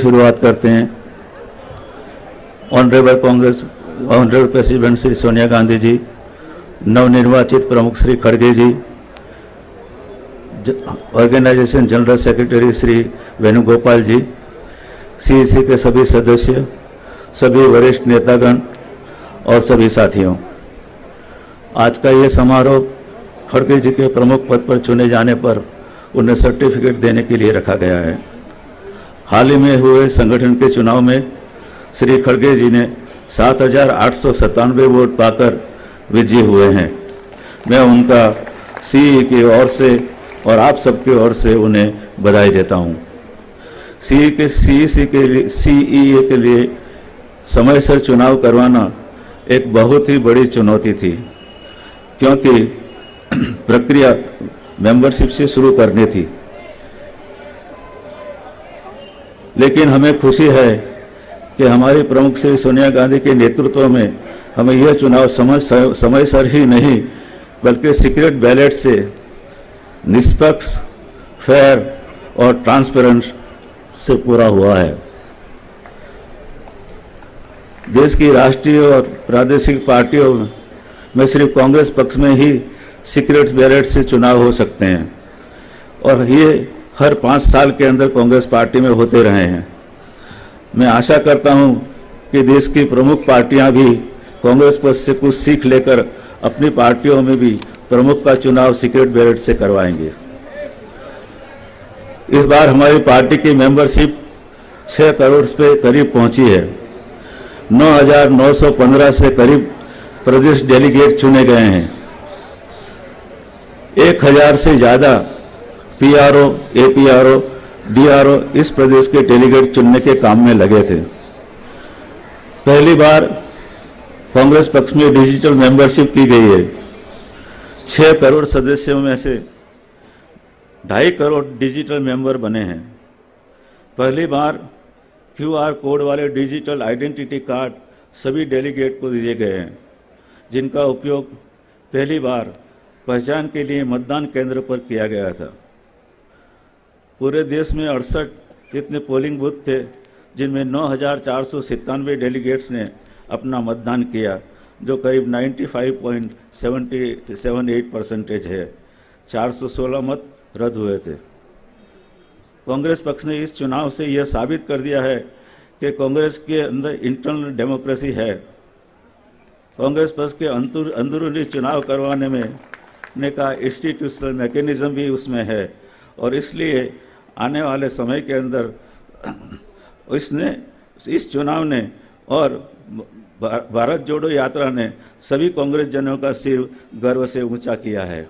शुरुआत करते हैं। ऑनरेबल प्रेसिडेंट श्री सोनिया गांधी जी, नवनिर्वाचित प्रमुख श्री खड़गे ji, organisation general secretary Shri Venugopal ji, CEC के सभी सदस्य, सभी वरिष्ठ नेतागण और सभी साथियों, आज का ये समारोह खड़गे जी के प्रमुख पद पर चुने जाने पर उन्हें सर्टिफिकेट देने के लिए रखा गया है। हाल ही में हुए संगठन के चुनाव में श्री खड़गे जी ने 7,897 वोट पाकर विजयी हुए हैं। मैं उनका सीई की ओर से और आप सबकी ओर से उन्हें बधाई देता हूं। सीईसी के लिए समय से चुनाव करवाना एक बहुत ही बड़ी चुनौती थी, क्योंकि प्रक्रिया मेंबरशिप से शुरू करनी थी। लेकिन हमें खुशी है कि हमारी प्रमुख श्री सोनिया गांधी के नेतृत्व में हमें यह चुनाव समय सर ही नहीं बल्कि सीक्रेट बैलेट से निष्पक्ष, फेयर और ट्रांसपेरेंट से पूरा हुआ है। देश की राष्ट्रीय और प्रादेशिक पार्टियों में सिर्फ कांग्रेस पक्ष में ही सीक्रेट बैलेट से चुनाव हो सकते हैं और ये हर 5 साल के अंदर कांग्रेस पार्टी में होते रहे हैं। मैं आशा करता हूं कि देश की प्रमुख पार्टियां भी कांग्रेस पक्ष से कुछ सीख लेकर अपनी पार्टियों में भी प्रमुख का चुनाव सीक्रेट बैलेट से करवाएंगे। इस बार हमारी पार्टी की मेंबरशिप 6 करोड़ पे करीब पहुंची है। 9,915 से करीब प्रदेश डेलीगेट चुने गए हैं। 1,000 से ज़्यादा पीआरओ, एपीआरओ, डीआरओ इस प्रदेश के डेलीगेट चुनने के काम में लगे थे। पहली बार कांग्रेस पक्ष में डिजिटल मेंबरशिप की गई है। 6 करोड़ सदस्यों में से 2.5 करोड़ डिजिटल मेंबर बने हैं। पहली बार क्यूआर कोड वाले डिजिटल आइडेंटिटी कार्ड सभी डेलीगेट को दिए गए हैं, जिनका उपयोग पहली बार पहचान के लिए मतदान केंद्र पर किया गया था। पूरे देश में 68 इतने पोलिंग बूथ थे, जिनमें 9,497 डेलीगेट्स ने अपना मतदान किया, जो करीब 95.78% है। 416 मत रद्द हुए थे। कांग्रेस पक्ष ने इस चुनाव से यह साबित कर दिया है कि कांग्रेस के अंदर इंटरनल डेमोक्रेसी है। कांग्रेस पक्ष के अंदरूनी चुनाव करवाने में का इंस्टीट्यूशनल मैकेनिज्म भी उसमें है और इसलिए आने वाले समय के अंदर इस चुनाव ने और भारत जोड़ो यात्रा ने सभी कांग्रेस जनों का सिर गर्व से ऊंचा किया है।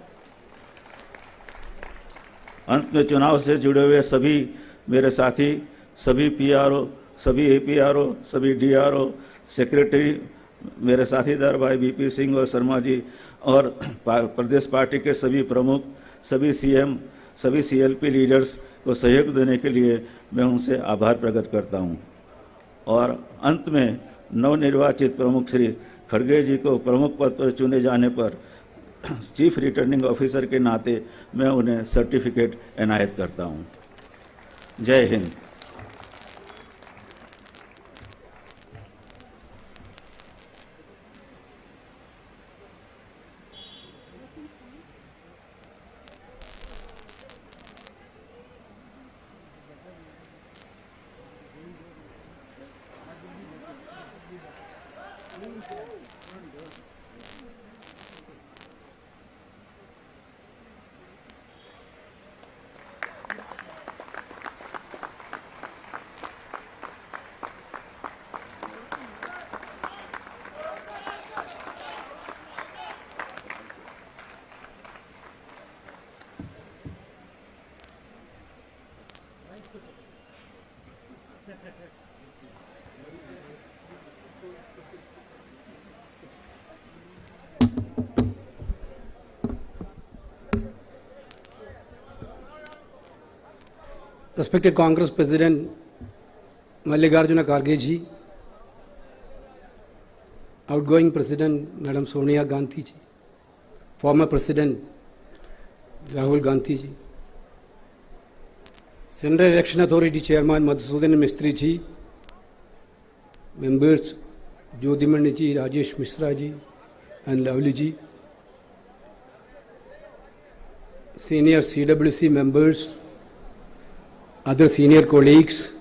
अंत में चुनाव से जुड़े हुए सभी मेरे साथी, सभी पीआरओ, सभी एपीआरओ, सभी डीआरओ, सेक्रेटरी, मेरे साथीदार भाई बीपी सिंह और शर्मा जी और प्रदेश पार्टी के सभी प्रमुख, सभी सीएम, सभी सीएलपी लीडर्स को सहयोग देने के लिए मैं उनसे आभार प्रकट करता हूं। और अंत में नवनिर्वाचित प्रमुख श्री खड़गे जी को प्रमुख पद पर चुने जाने पर चीफ रिटर्निंग ऑफिसर के नाते मैं उन्हें सर्टिफिकेट एनायत करता हूं। जय Hind. Respected Congress President Mallikarjuna Kharge ji, outgoing President Madam Sonia Gandhi ji, former President Rahul Gandhi ji, Central Election Authority Chairman Madhusudan Mistry ji, members Jyodhimani ji, Rajesh Mishra ji, and Lovely ji, senior CWC members, other senior colleagues,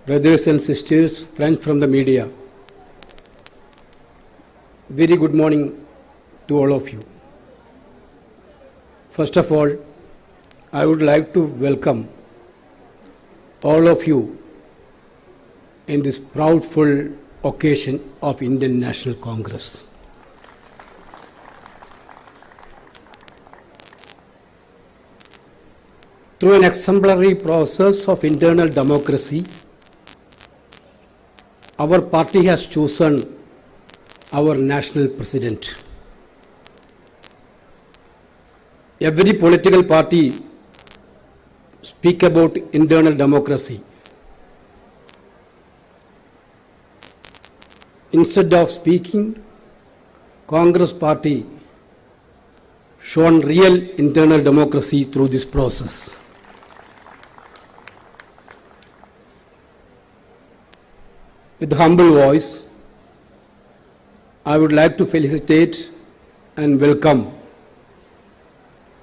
brothers and sisters, friends from the media. Very good morning to all of you. First of all, I would like to welcome all of you in this proudful occasion of Indian National Congress. Through an exemplary process of internal democracy, our party has chosen our national president. Every political party speak about internal democracy. Instead of speaking, Congress party shown real internal democracy through this process. With humble voice, I would like to felicitate and welcome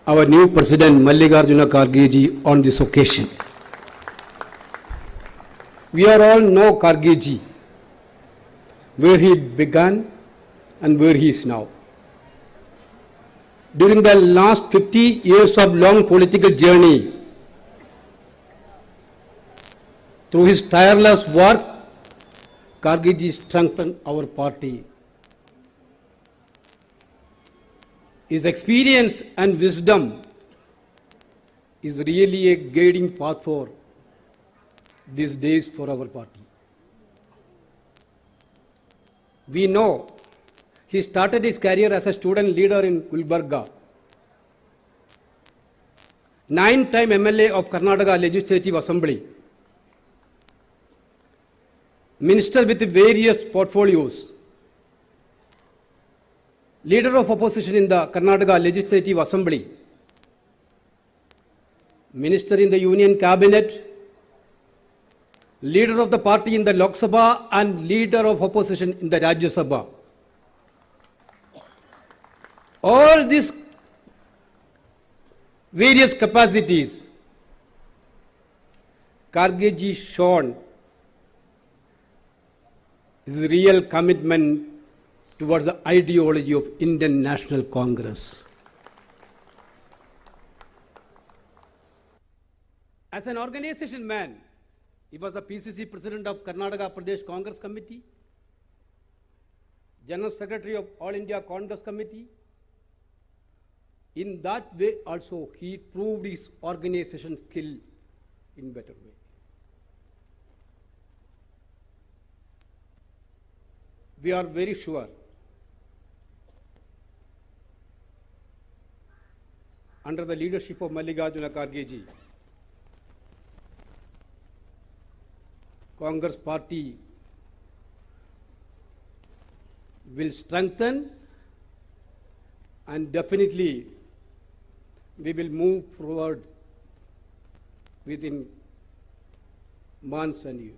our new President Mallikarjuna Kharge ji on this occasion. We are all know Kharge ji, where he began and where he is now. During the last 50 years of long political journey, through his tireless work, Kharge ji strengthened our party. His experience and wisdom is really a guiding path for these days for our party. We know he started his career as a student leader in Gulbarga, 9-time MLA of Karnataka Legislative Assembly, minister with various portfolios, leader of opposition in the Karnataka Legislative Assembly, minister in the Union Cabinet, leader of the party in the Lok Sabha and leader of opposition in the Rajya Sabha. All these various capacities, Kharge ji shown his real commitment towards the ideology of Indian National Congress. As an organization man, he was the PCC President of Karnataka Pradesh Congress Committee, General Secretary of All India Congress Committee. In that way also he proved his organization skill in better way. We are very sure under the leadership of Mallikarjuna Kharge ji, Congress party will strengthen and definitely we will move forward within months and years.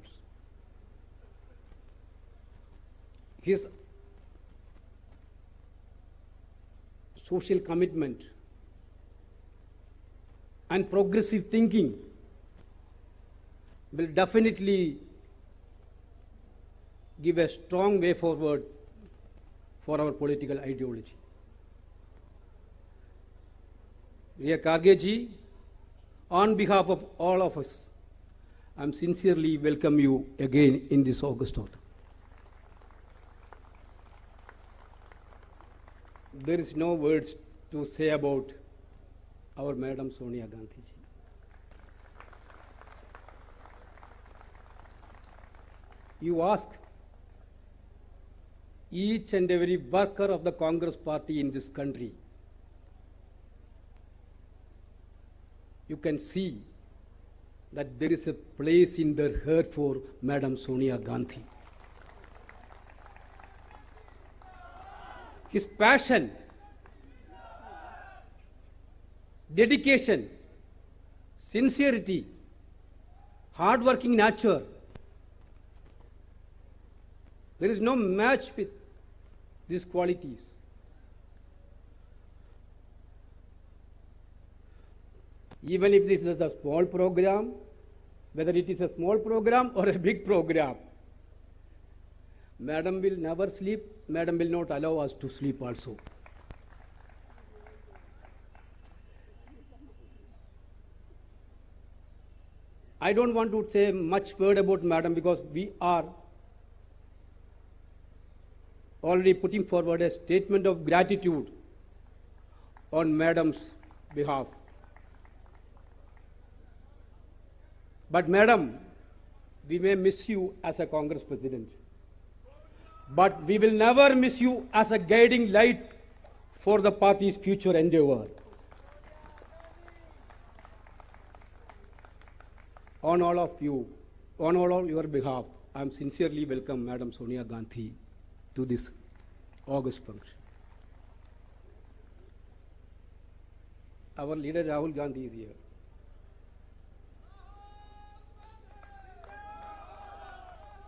His social commitment and progressive thinking will definitely give a strong way forward for our political ideology. Dear Kharge ji, on behalf of all of us, I am sincerely welcome you again in this August autumn. There is no words to say about our Madam Sonia Gandhi ji. You asked each and every worker of the Congress party in this country. You can see that there is a place in their heart for Madam Sonia Gandhi. His passion, dedication, sincerity, hard-working nature. There is no match with these qualities. Even if this is a small program, whether it is a small program or a big program, Madam will never sleep. Madam will not allow us to sleep also. I don't want to say much word about Madam because we are already putting forward a statement of gratitude on Madam's behalf. But Madam, we may miss you as a Congress President, but we will never miss you as a guiding light for the party's future endeavor. On all of you, on all of your behalf, I am sincerely welcome Madam Sonia Gandhi to this August function. Our leader Rahul Gandhi is here.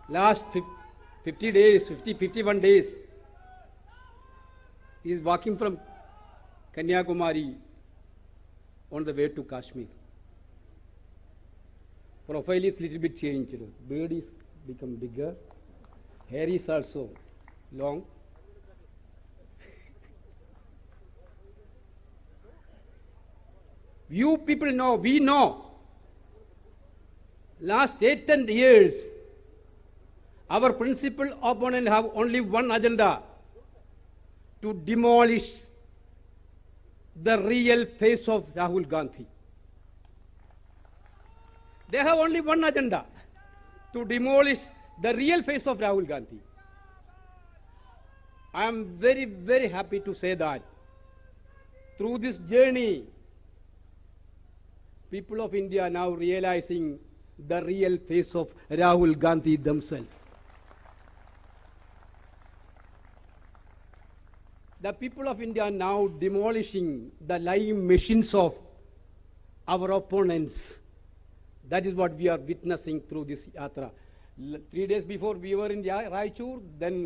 Last 50 days, 51 days, he is walking from Kanyakumari on the way to Kashmir. Profile is little bit changed. Beard is become bigger. Hair is also long. You people know, we know. Last 8-10 years, our principal opponent have only one agenda: to demolish the real face of Rahul Gandhi. They have only one agenda: to demolish the real face of Rahul Gandhi. I am very, very happy to say that through this journey, people of India are now realizing the real face of Rahul Gandhi themselves. The people of India are now demolishing the lying machines of our opponents. That is what we are witnessing through this yatra. 3 days before we were in Raichur, then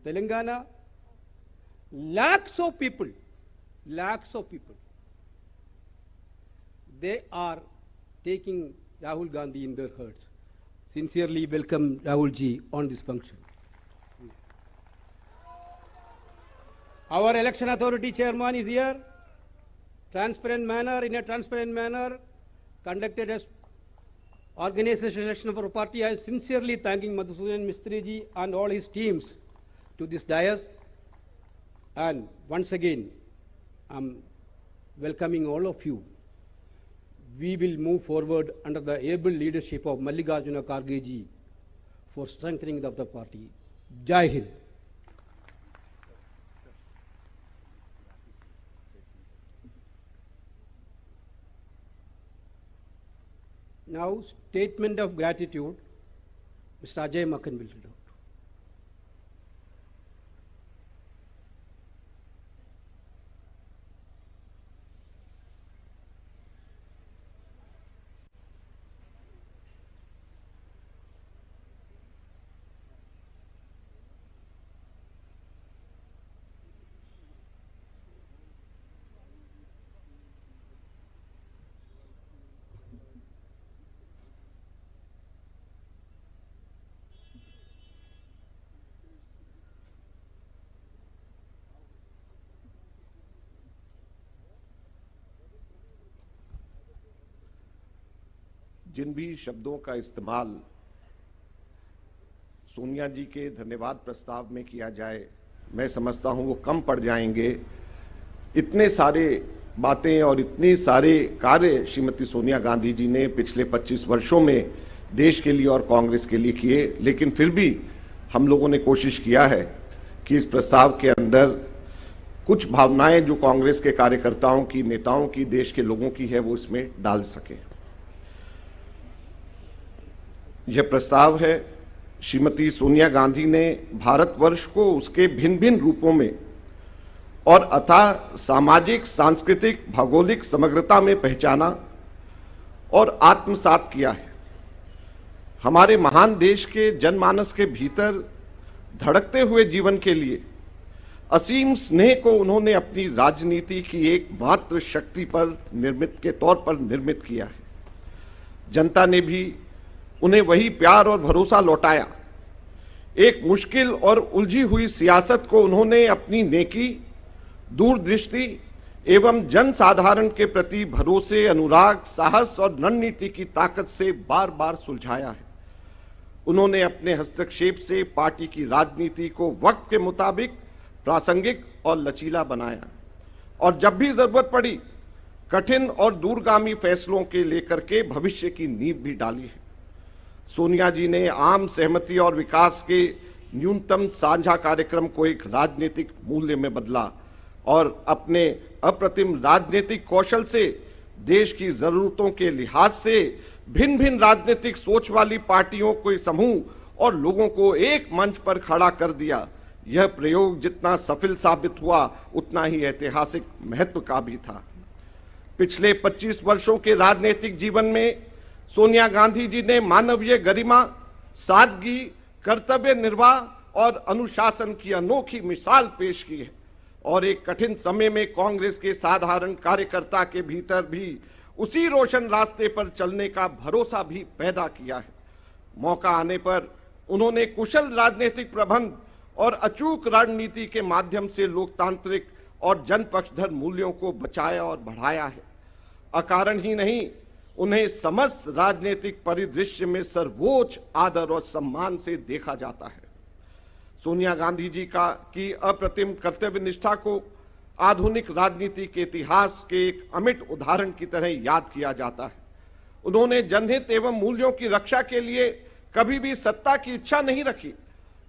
Telangana. Lakhs of people, they are taking Rahul Gandhi in their hearts. Sincerely welcome Rahul ji on this function. Our election authority chairman is here. In a transparent manner, conducted as organization election of our party. I am sincerely thanking Madhusudan Mistry ji and all his teams to this dais. And once again, I'm welcoming all of you. We will move forward under the able leadership of Mallikarjuna Kharge ji for strengthening of the party. Jai Hind. Now, statement of gratitude, Mr. Ajay Makhan will read out. जिन भी शब्दों का इस्तेमाल सोनिया जी के धन्यवाद प्रस्ताव में किया जाए, मैं समझता हूं वो कम पड़ जाएंगे। इतने सारे बातें और इतने सारे कार्य श्रीमती सोनिया गांधी जी ने पिछले 25 वर्षों में देश के लिए और कांग्रेस के लिए किए, लेकिन फिर भी हम लोगों ने कोशिश किया है कि इस प्रस्ताव के अंदर कुछ भावनाएं जो कांग्रेस के कार्यकर्ताओं की, नेताओं की, देश के लोगों की है, वो इसमें डाल सके। यह प्रस्ताव है, श्रीमती सोनिया गांधी ने भारतवर्ष को उसके भिन्न भिन्न रूपों में और अथाह सामाजिक, सांस्कृतिक, भौगोलिक समग्रता में पहचाना और आत्मसात किया है। हमारे महान देश के जनमानस के भीतर धड़कते हुए जीवन के लिए असीम स्नेह को उन्होंने अपनी राजनीति की एकमात्र शक्ति पर के तौर पर निर्मित किया है। जनता ने भी उन्हें वही प्यार और भरोसा लौटाया। एक मुश्किल और उलझी हुई सियासत को उन्होंने अपनी नेकी, दूरदृष्टि एवं जनसाधारण के प्रति भरोसे, अनुराग, साहस और रणनीति की ताकत से बार बार सुलझाया है। उन्होंने अपने हस्तक्षेप से पार्टी की राजनीति को वक्त के मुताबिक प्रासंगिक और लचीला बनाया और जब भी जरूरत पड़ी कठिन और दूरगामी फैसलों के लेकर के भविष्य की नींव भी डाली है। सोनिया जी ने आम सहमति और विकास के न्यूनतम साझा कार्यक्रम को एक राजनीतिक मूल्य में बदला और अपने अप्रतिम राजनीतिक कौशल से देश की जरूरतों के लिहाज से भिन्न भिन्न राजनीतिक सोच वाली पार्टियों के समूह और लोगों को एक मंच पर खड़ा कर दिया। यह प्रयोग जितना सफल साबित हुआ उतना ही ऐतिहासिक महत्व का भी था। पिछले 25 वर्षों के राजनीतिक जीवन में सोनिया गांधी जी ने मानवीय गरिमा, सादगी, कर्तव्य निर्वाह और अनुशासन की अनोखी मिसाल पेश की है और एक कठिन समय में कांग्रेस के साधारण कार्यकर्ता के भीतर भी उसी रोशन रास्ते पर चलने का भरोसा भी पैदा किया है। मौका आने पर उन्होंने कुशल राजनीतिक प्रबंध और अचूक रणनीति के माध्यम से लोकतांत्रिक और जनपक्षधर मूल्यों को बचाया और बढ़ाया है। अकारण ही नहीं, उन्हें समस्त राजनीतिक परिदृश्य में सर्वोच्च आदर और सम्मान से देखा जाता है। सोनिया गांधी जी की अप्रतिम कर्तव्य निष्ठा को आधुनिक राजनीति के इतिहास के एक अमिट उदाहरण की तरह याद किया जाता है। उन्होंने जनहित एवं मूल्यों की रक्षा के लिए कभी भी सत्ता की इच्छा नहीं रखी।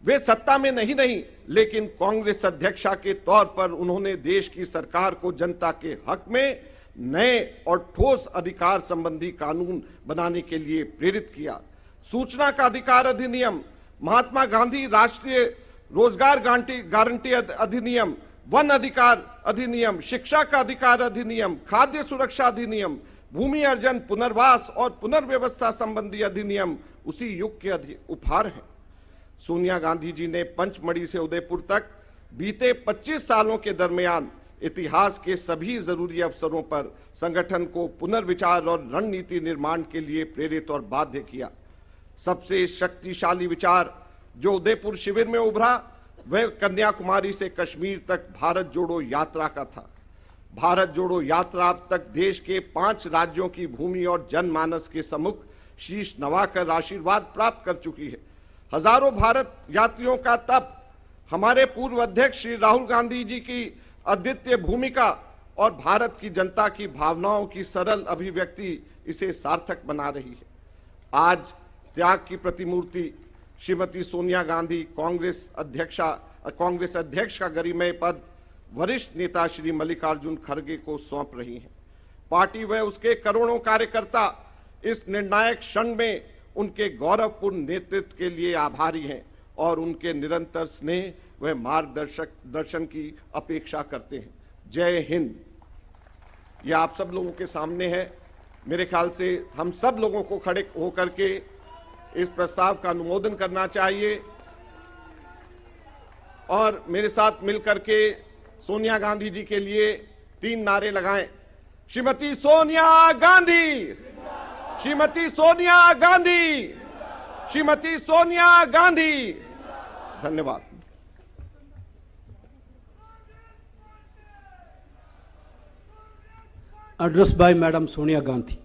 वे सत्ता में नहीं लेकिन कांग्रेस अध्यक्षा के तौर पर उन्होंने देश की सरकार को जनता के हक में नए और ठोस अधिकार संबंधी कानून बनाने के लिए प्रेरित किया। सूचना का अधिकार अधिनियम, महात्मा गांधी राष्ट्रीय रोजगार गारंटी अधिनियम, वन अधिकार अधिनियम, शिक्षा का अधिकार अधिनियम, खाद्य सुरक्षा अधिनियम, भूमि अर्जन, पुनर्वास और पुनर्व्यवस्था संबंधी अधिनियम उसी युग के उपहार हैं। सोनिया गांधी जी ने पंचमढ़ी से उदयपुर तक बीते 25 सालों के दरमियान इतिहास के सभी जरूरी अवसरों पर संगठन को पुनर्विचार और रणनीति निर्माण के लिए प्रेरित और बाध्य किया। सबसे शक्तिशाली विचार जो उदयपुर शिविर में उभरा वह कन्याकुमारी से कश्मीर तक भारत जोड़ो यात्रा का था। भारत जोड़ो यात्रा अब तक देश के 5 राज्यों की भूमि और जनमानस के सम्मुख शीश नवाकर आशीर्वाद प्राप्त कर चुकी है। हजारों भारत यात्रियों का तप, हमारे पूर्व अध्यक्ष श्री राहुल गांधी जी की अद्वितीय भूमिका और भारत की जनता की भावनाओं की सरल अभिव्यक्ति इसे सार्थक बना रही है। आज त्याग की प्रतिमूर्ति श्रीमती सोनिया गांधी कांग्रेस अध्यक्ष का गरिमय पद वरिष्ठ नेता श्री मल्लिकार्जुन खड़गे को सौंप रही हैं। पार्टी व उसके करोड़ों कार्यकर्ता इस निर्णायक क्षण में उनके गौरवपूर्ण नेतृत्व के लिए आभारी हैं और उनके निरंतर स्नेह व मार्गदर्शन की अपेक्षा करते हैं। जय हिंद। यह आप सब लोगों के सामने है। मेरे ख्याल से हम सब लोगों को खड़े होकर के इस प्रस्ताव का अनुमोदन करना चाहिए और मेरे साथ मिलकर के सोनिया गांधी जी के लिए 3 नारे लगाएं। श्रीमती सोनिया गांधी, श्रीमती सोनिया गांधी, श्रीमती सोनिया गांधी। धन्यवाद। Address by Madam Sonia Gandhi.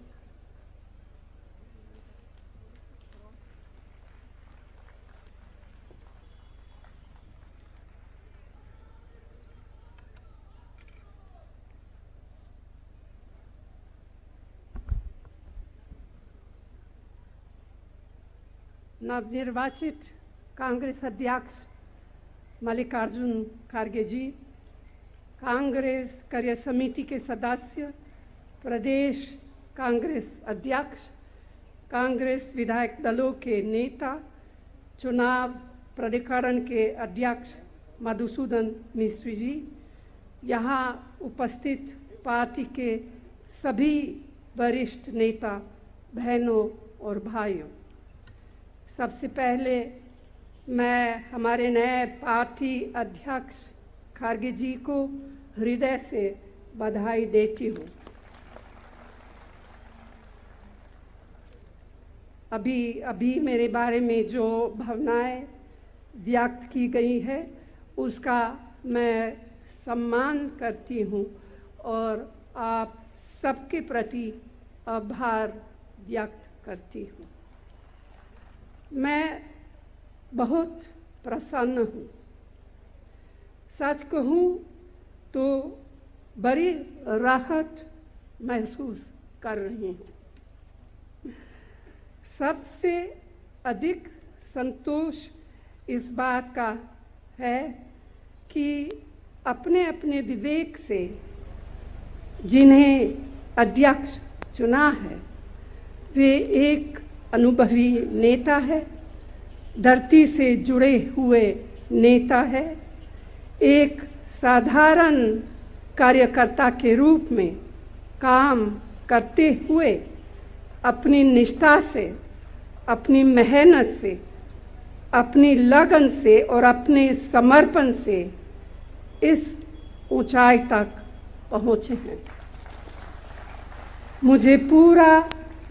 नवनिर्वाचित कांग्रेस अध्यक्ष मल्लिकार्जुन खड़गे जी, कांग्रेस कार्य समिति के सदस्य, प्रदेश कांग्रेस अध्यक्ष, कांग्रेस विधायक दलों के नेता, चुनाव प्राधिकरण के अध्यक्ष मधुसूदन मिस्त्री जी, यहाँ उपस्थित पार्टी के सभी वरिष्ठ नेता बहनों और भाइयों, सबसे पहले मैं हमारे नए पार्टी अध्यक्ष खारगे जी को हृदय से बधाई देती हूँ। अभी मेरे बारे में जो भावनाएं व्यक्त की गई है उसका मैं सम्मान करती हूँ और आप सबके प्रति आभार व्यक्त करती हूँ। मैं बहुत प्रसन्न हूँ। सच कहूँ तो बड़ी राहत महसूस कर रही हूँ। सबसे अधिक संतोष इस बात का है कि अपने अपने विवेक से जिन्हें अध्यक्ष चुना है वे एक अनुभवी नेता है, धरती से जुड़े हुए नेता है, एक साधारण कार्यकर्ता के रूप में काम करते हुए अपनी निष्ठा से, अपनी मेहनत से, अपनी लगन से और अपने समर्पण से इस ऊंचाई तक पहुँचे हैं। मुझे पूरा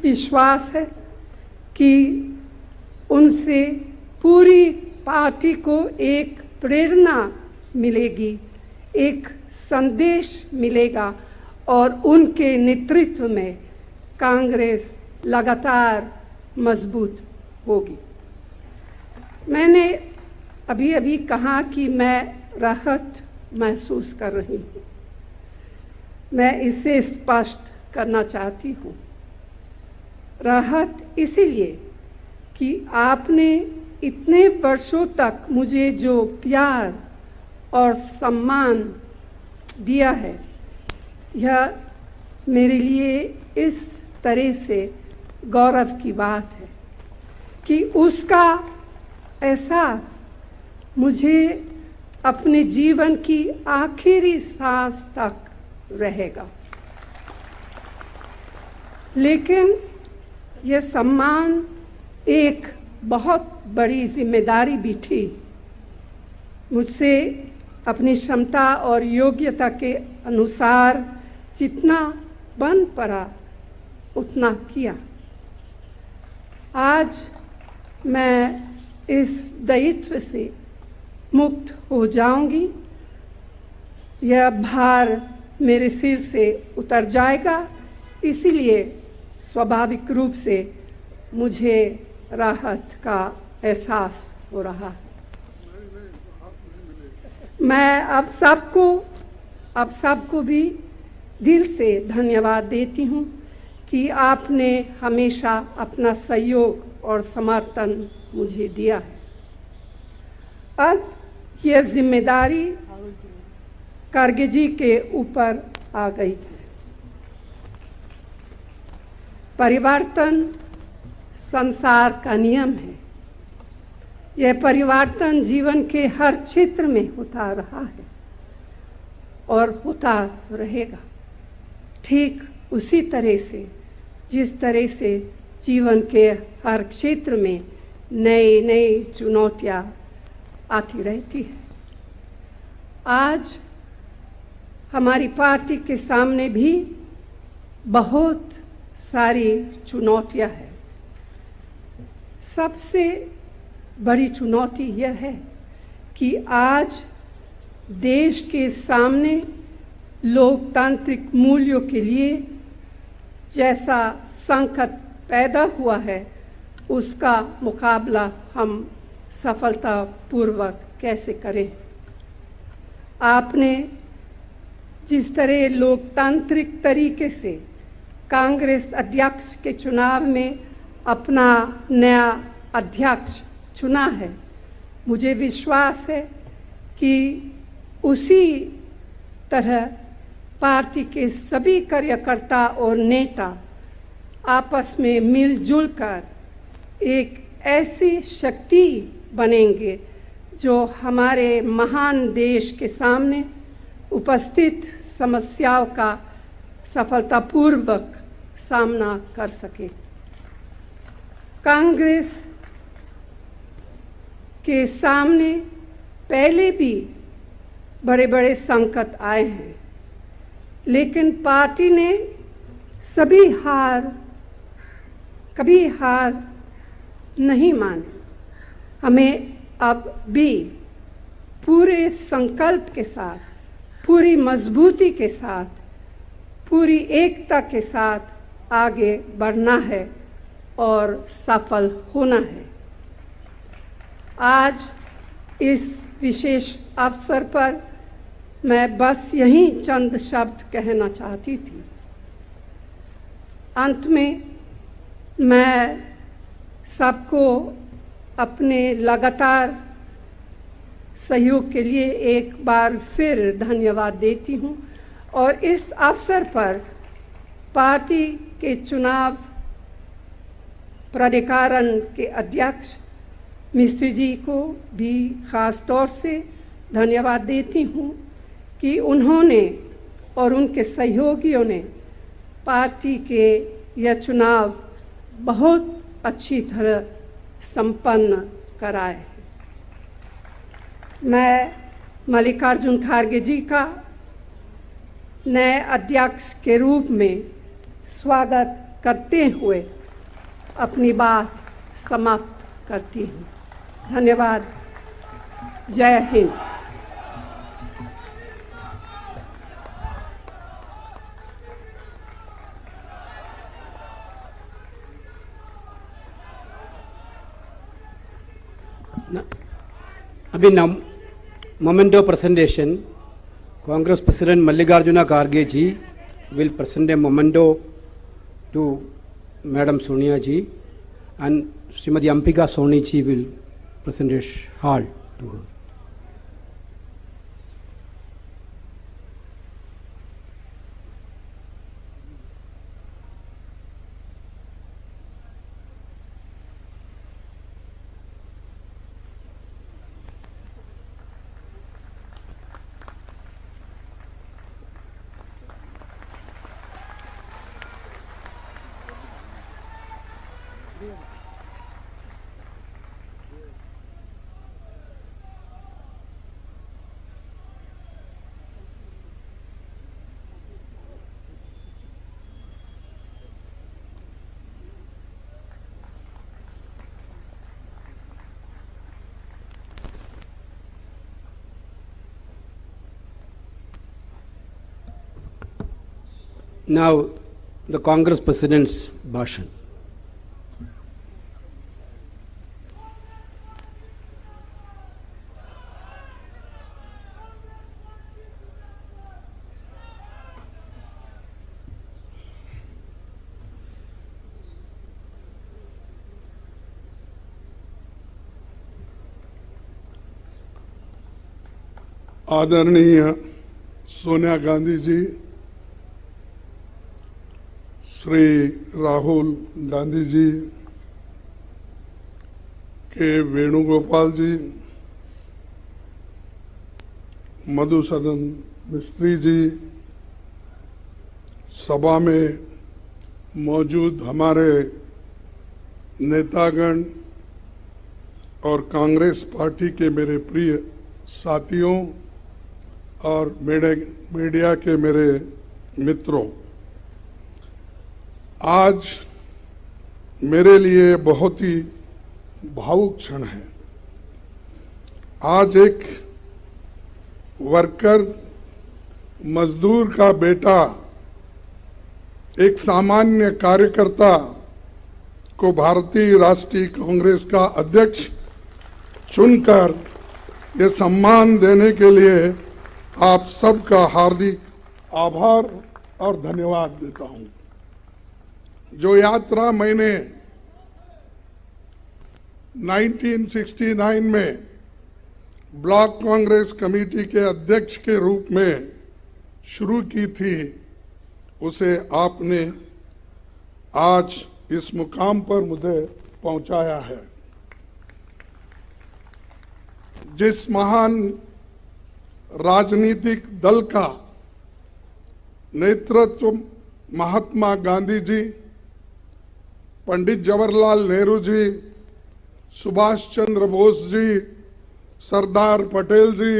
विश्वास है कि उनसे पूरी पार्टी को एक प्रेरणा मिलेगी, एक संदेश मिलेगा और उनके नेतृत्व में कांग्रेस लगातार मजबूत होगी। मैंने अभी कहा कि मैं राहत महसूस कर रही हूँ। मैं इसे स्पष्ट करना चाहती हूँ। राहत इसीलिए कि आपने इतने वर्षों तक मुझे जो प्यार और सम्मान दिया है, यह मेरे लिए इस तरह से गौरव की बात है कि उसका एहसास मुझे अपने जीवन की आखिरी सांस तक रहेगा। लेकिन यह सम्मान एक बहुत बड़ी जिम्मेदारी भी थी। मुझसे अपनी क्षमता और योग्यता के अनुसार जितना बन पड़ा उतना किया। आज मैं इस दायित्व से मुक्त हो जाऊंगी। यह भार मेरे सिर से उतर जाएगा, इसीलिए स्वाभाविक रूप से मुझे राहत का एहसास हो रहा है। मैं आप सबको भी दिल से धन्यवाद देती हूँ कि आपने हमेशा अपना सहयोग और समर्थन मुझे दिया है। अब यह जिम्मेदारी खारगे जी के ऊपर आ गई है। परिवर्तन संसार का नियम है। यह परिवर्तन जीवन के हर क्षेत्र में होता रहा है और होता रहेगा, ठीक उसी तरह से जिस तरह से जीवन के हर क्षेत्र में नई नई चुनौतियाँ आती रहती है। आज हमारी पार्टी के सामने भी बहुत सारी चुनौतियाँ हैं। सबसे बड़ी चुनौती यह है कि आज देश के सामने लोकतांत्रिक मूल्यों के लिए जैसा संकट पैदा हुआ है उसका मुकाबला हम सफलतापूर्वक कैसे करें। आपने जिस तरह लोकतांत्रिक तरीके से कांग्रेस अध्यक्ष के चुनाव में अपना नया अध्यक्ष चुना है, मुझे विश्वास है कि उसी तरह पार्टी के सभी कार्यकर्ता और नेता आपस में मिलजुल कर एक ऐसी शक्ति बनेंगे जो हमारे महान देश के सामने उपस्थित समस्याओं का सफलतापूर्वक सामना कर सके। कांग्रेस के सामने पहले भी बड़े बड़े संकट आए हैं, लेकिन पार्टी ने कभी हार नहीं मानी। हमें अब भी पूरे संकल्प के साथ, पूरी मजबूती के साथ, पूरी एकता के साथ आगे बढ़ना है और सफल होना है। आज इस विशेष अवसर पर मैं बस यही चंद शब्द कहना चाहती थी। अंत में मैं सबको अपने लगातार सहयोग के लिए एक बार फिर धन्यवाद देती हूँ और इस अवसर पर पार्टी के चुनाव प्राधिकरण के अध्यक्ष मिस्त्री जी को भी ख़ास तौर से धन्यवाद देती हूँ कि उन्होंने और उनके सहयोगियों ने पार्टी के यह चुनाव बहुत अच्छी तरह संपन्न कराए। मैं मल्लिकार्जुन खड़गे जी का नए अध्यक्ष के रूप में स्वागत करते हुए अपनी बात समाप्त करती हूँ। धन्यवाद। जय हिंद। अभी memento presentation, Congress President Mallikarjuna Kharge ji will present a memento to Madam Sonia ji, and Srimati Ambika Soni ji will present a shawl to her. Now, the Congress President's Bhashan. आदरणीय सोनिया गांधी जी, श्री राहुल गांधी जी, के वेणुगोपाल जी, मधुसूदन मिस्त्री जी, सभा में मौजूद हमारे नेतागण और Congress party के मेरे प्रिय साथियों और मीडिया के मेरे मित्रों, आज मेरे लिए बहुत ही भावुक क्षण है। आज एक वर्कर, मजदूर का बेटा, एक सामान्य कार्यकर्ता को भारतीय राष्ट्रीय कांग्रेस का अध्यक्ष चुनकर ये सम्मान देने के लिए आप सबका हार्दिक आभार और धन्यवाद देता हूं। जो यात्रा मैंने 1969 में ब्लॉक कांग्रेस कमेटी के अध्यक्ष के रूप में शुरू की थी, उसे आपने आज इस मुकाम पर मुझे पहुंचाया है। जिस महान राजनीतिक दल का नेतृत्व महात्मा गांधी जी पंडित जवाहरलाल नेहरू जी, सुभाष चंद्र बोस जी, सरदार पटेल जी,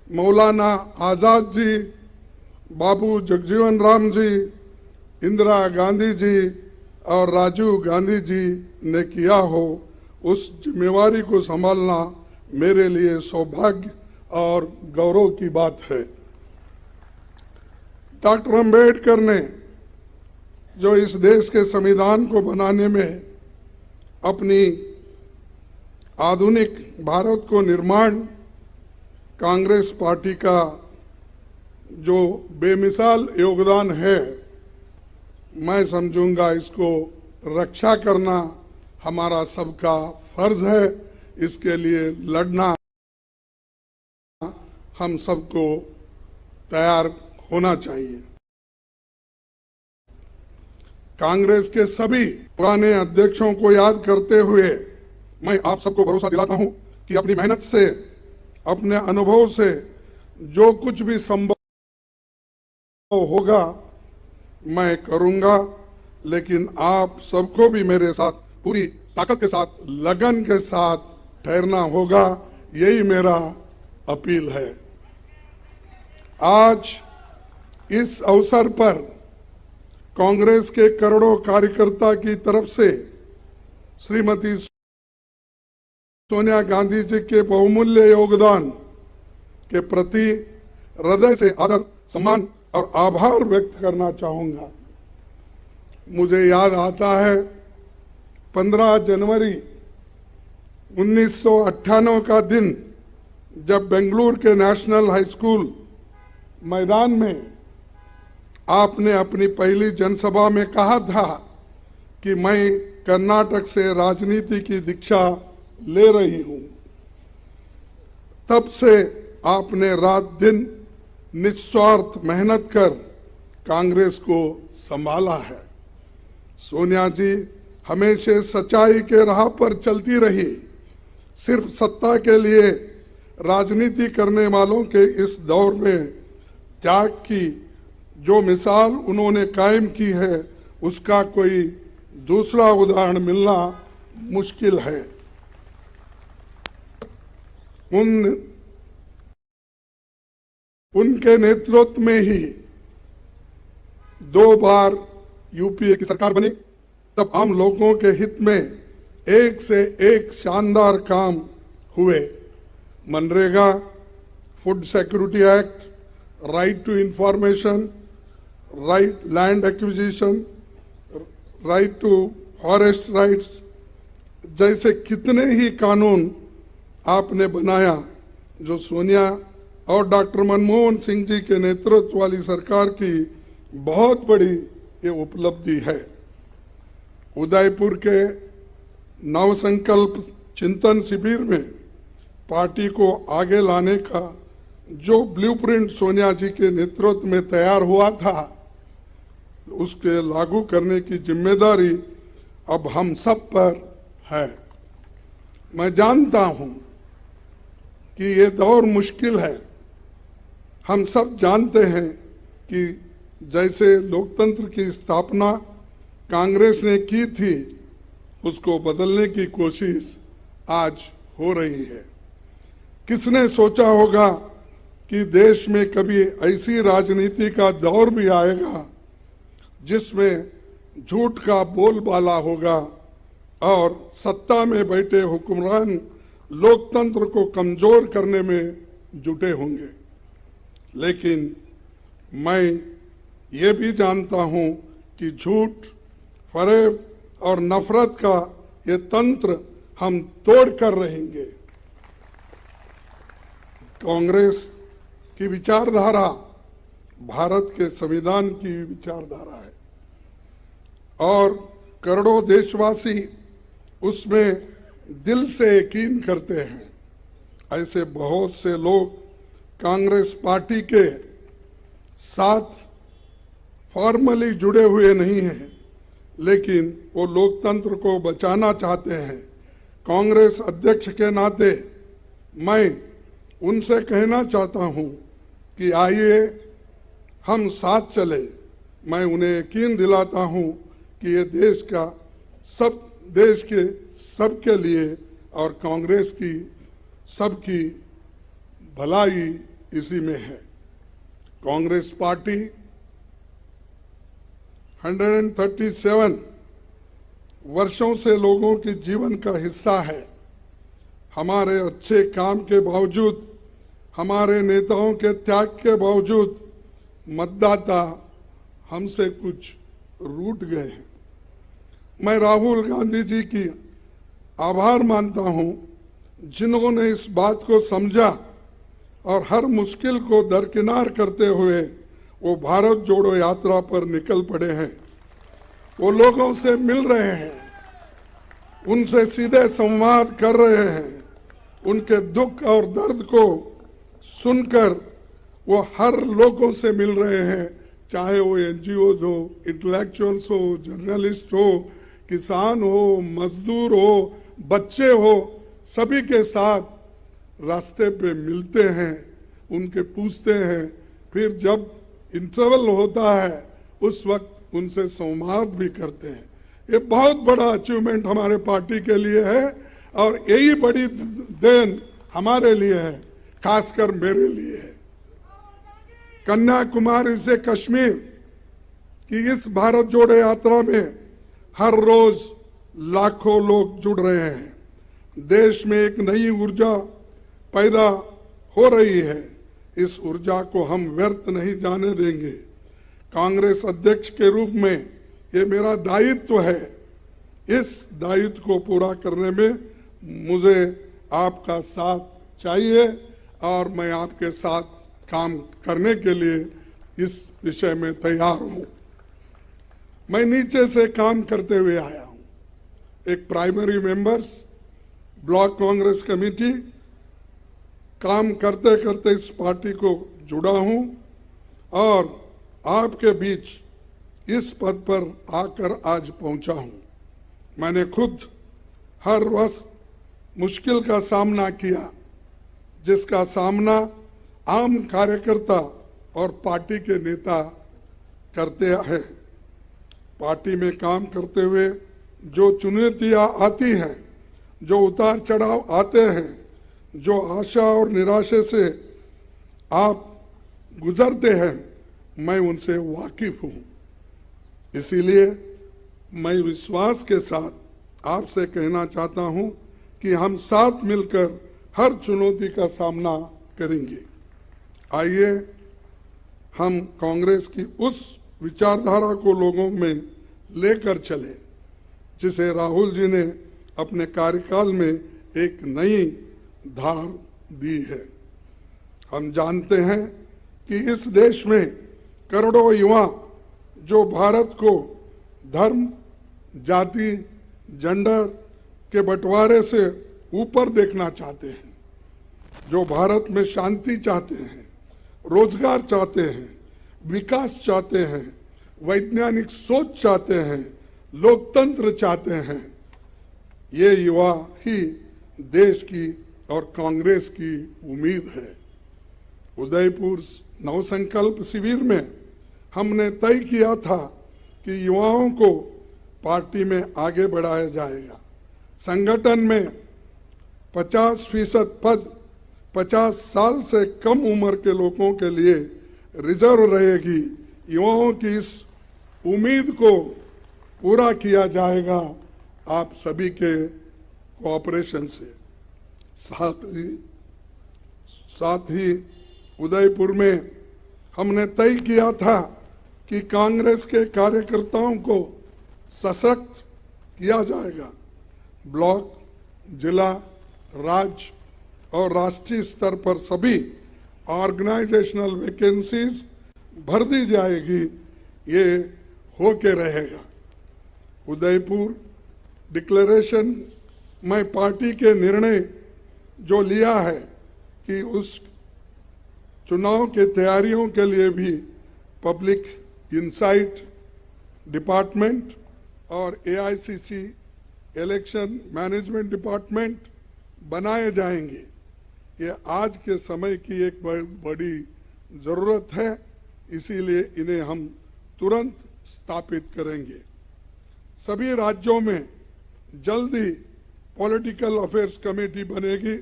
मौलाना आजाद जी, बाबू जगजीवन राम जी, इंदिरा गांधी जी और राजीव गांधी जी ने किया हो, उस जिम्मेवारी को संभालना मेरे लिए सौभाग्य और गौरव की बात है। डॉक्टर अंबेडकर ने जो इस देश के संविधान को बनाने में अपनी आधुनिक भारत को निर्माण, कांग्रेस पार्टी का जो बेमिसाल योगदान है, मैं समझूंगा इसको रक्षा करना हमारा सबका फर्ज है। इसके लिए लड़ना हम सबको तैयार होना चाहिए। कांग्रेस के सभी पुराने अध्यक्षों को याद करते हुए मैं आप सबको भरोसा दिलाता हूं कि अपनी मेहनत से, अपने अनुभव से जो कुछ भी संभव होगा मैं करूंगा, लेकिन आप सबको भी मेरे साथ पूरी ताकत के साथ, लगन के साथ ठहरना होगा। यही मेरा अपील है। आज इस अवसर पर कांग्रेस के करोड़ों कार्यकर्ता की तरफ से श्रीमती सोनिया गांधी जी के बहुमूल्य योगदान के प्रति हृदय से आदर, सम्मान और आभार व्यक्त करना चाहूंगा। मुझे याद आता है 15 जनवरी 1998 का दिन, जब बेंगलुरु के नेशनल हाई स्कूल मैदान में आपने अपनी पहली जनसभा में कहा था कि मैं कर्नाटक से राजनीति की दीक्षा ले रही हूं। तब से आपने रात दिन निस्वार्थ मेहनत कर कांग्रेस को संभाला है। सोनिया जी हमेशा सच्चाई के राह पर चलती रही। सिर्फ सत्ता के लिए राजनीति करने वालों के इस दौर में त्याग की जो मिसाल उन्होंने कायम की है, उसका कोई दूसरा उदाहरण मिलना मुश्किल है। उनके नेतृत्व में ही 2 बार यूपीए की सरकार बनी। तब आम लोगों के हित में एक से एक शानदार काम हुए। MNREGA, food security act, right to information, right land acquisition, right to forest rights जैसे कितने ही कानून आपने बनाया, जो सोनिया और डॉक्टर मनमोहन सिंह जी के नेतृत्व वाली सरकार की बहुत बड़ी ये उपलब्धि है। उदयपुर के नवसंकल्प चिंतन शिविर में पार्टी को आगे लाने का जो ब्लूप्रिंट सोनिया जी के नेतृत्व में तैयार हुआ था, उसके लागू करने की जिम्मेदारी अब हम सब पर है। मैं जानता हूं कि ये दौर मुश्किल है। हम सब जानते हैं कि जैसे लोकतंत्र की स्थापना कांग्रेस ने की थी, उसको बदलने की कोशिश आज हो रही है। किसने सोचा होगा कि देश में कभी ऐसी राजनीति का दौर भी आएगा जिसमें झूठ का बोलबाला होगा और सत्ता में बैठे हुक्मरान लोकतंत्र को कमजोर करने में जुटे होंगे। लेकिन मैं ये भी जानता हूं कि झूठ, फरेब और नफरत का ये तंत्र हम तोड़ कर रहेंगे। कांग्रेस की विचारधारा भारत के संविधान की विचारधारा है और करोड़ों देशवासी उसमें दिल से यकीन करते हैं। ऐसे बहुत से लोग कांग्रेस पार्टी के साथ फॉर्मली जुड़े हुए नहीं हैं, लेकिन वो लोकतंत्र को बचाना चाहते हैं। कांग्रेस अध्यक्ष के नाते मैं उनसे कहना चाहता हूं कि आइए हम साथ चले। मैं उन्हें यकीन दिलाता हूं कि ये देश का सब देश के सबके लिए और कांग्रेस की सबकी भलाई इसी में है। कांग्रेस पार्टी 137 वर्षों से लोगों के जीवन का हिस्सा है। हमारे अच्छे काम के बावजूद, हमारे नेताओं के त्याग के बावजूद मतदाता हमसे कुछ रूठ गए हैं। मैं राहुल गांधी जी की आभार मानता हूं, जिन्होंने इस बात को समझा और हर मुश्किल को दरकिनार करते हुए वो भारत जोड़ो यात्रा पर निकल पड़े हैं। वो लोगों से मिल रहे हैं, उनसे सीधे संवाद कर रहे हैं, उनके दुख और दर्द को सुनकर वो हर लोगों से मिल रहे हैं, चाहे वो एनजीओज हो, इंटेलेक्चुअल्स हो, जर्नलिस्ट हो, किसान हो, मजदूर हो, बच्चे हो, सभी के साथ रास्ते पे मिलते हैं, उनके पूछते हैं, फिर जब इंटरवल होता है उस वक्त उनसे संवाद भी करते हैं। ये बहुत बड़ा अचीवमेंट हमारे पार्टी के लिए है और यही बड़ी देन हमारे लिए है, खासकर मेरे लिए है। कन्याकुमारी से कश्मीर की इस भारत जोड़ो यात्रा में हर रोज लाखों लोग जुड़ रहे हैं। देश में एक नई ऊर्जा पैदा हो रही है। इस ऊर्जा को हम व्यर्थ नहीं जाने देंगे। कांग्रेस अध्यक्ष के रूप में ये मेरा दायित्व है। इस दायित्व को पूरा करने में मुझे आपका साथ चाहिए और मैं आपके साथ काम करने के लिए इस विषय में तैयार हूं। मैं नीचे से काम करते हुए आया हूं। एक primary members, block Congress committee, काम करते करते इस पार्टी को जुड़ा हूं और आपके बीच इस पद पर आकर आज पहुंचा हूं। मैंने खुद हर वर्ष मुश्किल का सामना किया, जिसका सामना आम कार्यकर्ता और पार्टी के नेता करते हैं। पार्टी में काम करते हुए जो चुनौतियां आती हैं, जो उतार चढ़ाव आते हैं, जो आशा और निराशा से आप गुजरते हैं, मैं उनसे वाकिफ हूं। इसीलिए मैं विश्वास के साथ आपसे कहना चाहता हूं कि हम साथ मिलकर हर चुनौती का सामना करेंगे। आइए हम कांग्रेस की उस विचारधारा को लोगों में लेकर चले, जिसे राहुल जी ने अपने कार्यकाल में एक नई धार दी है। हम जानते हैं कि इस देश में करोड़ों युवा जो भारत को धर्म, जाति, जेंडर के बंटवारे से ऊपर देखना चाहते हैं, जो भारत में शांति चाहते हैं, रोजगार चाहते हैं, विकास चाहते हैं, वैज्ञानिक सोच चाहते हैं, लोकतंत्र चाहते हैं, ये युवा ही देश की और कांग्रेस की उम्मीद है। उदयपुर नवसंकल्प शिविर में हमने तय किया था कि युवाओं को पार्टी में आगे बढ़ाया जाएगा। संगठन में 50% पद 50 साल से कम उम्र के लोगों के लिए रिजर्व रहेगी। युवाओं की इस उम्मीद को पूरा किया जाएगा आप सभी के कोऑपरेशन से। साथ ही उदयपुर में हमने तय किया था कि कांग्रेस के कार्यकर्ताओं को सशक्त किया जाएगा। ब्लॉक, जिला, राज्य और राष्ट्रीय स्तर पर सभी ऑर्गेनाइजेशनल वैकेंसीज भर दी जाएगी। ये होके रहेगा। उदयपुर डिक्लेरेशन में पार्टी के निर्णय जो लिया है कि उस चुनाव के तैयारियों के लिए भी पब्लिक इंसाइट डिपार्टमेंट और एआईसीसी इलेक्शन मैनेजमेंट डिपार्टमेंट बनाए जाएंगे। ये आज के समय की एक बड़ी ज़रूरत है, इसीलिए इन्हें हम तुरंत स्थापित करेंगे। सभी राज्यों में जल्द ही पॉलिटिकल अफेयर्स कमेटी बनेगी।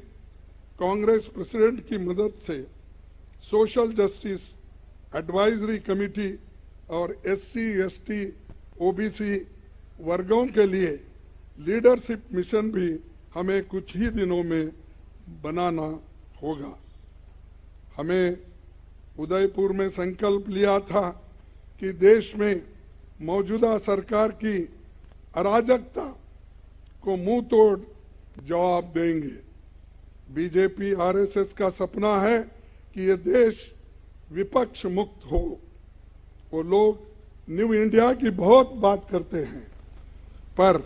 कांग्रेस प्रेसिडेंट की मदद से सोशल जस्टिस एडवाइजरी कमेटी और SC, ST, OBC वर्गों के लिए लीडरशिप मिशन भी हमें कुछ ही दिनों में बनाना होगा। हमें उदयपुर में संकल्प लिया था कि देश में मौजूदा सरकार की अराजकता को मुंह तोड़ जवाब देंगे। बीजेपी RSS का सपना है कि ये देश विपक्ष मुक्त हो। वो लोग न्यू इंडिया की बहुत बात करते हैं, पर